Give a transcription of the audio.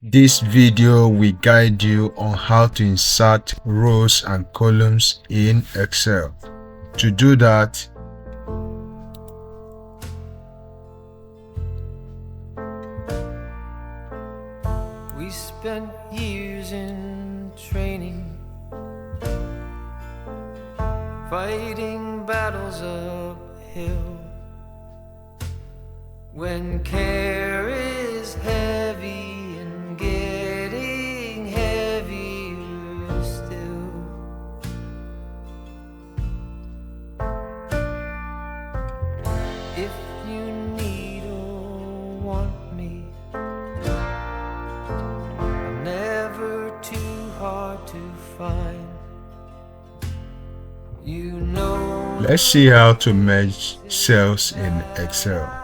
This video will guide you on how to insert rows and columns in Excel. To do that, we spent years in training, fighting battles uphill. When care is heavy and getting heavier still, if you need or want me, I'm never too hard to find. You know, let's see how to merge cells in Excel.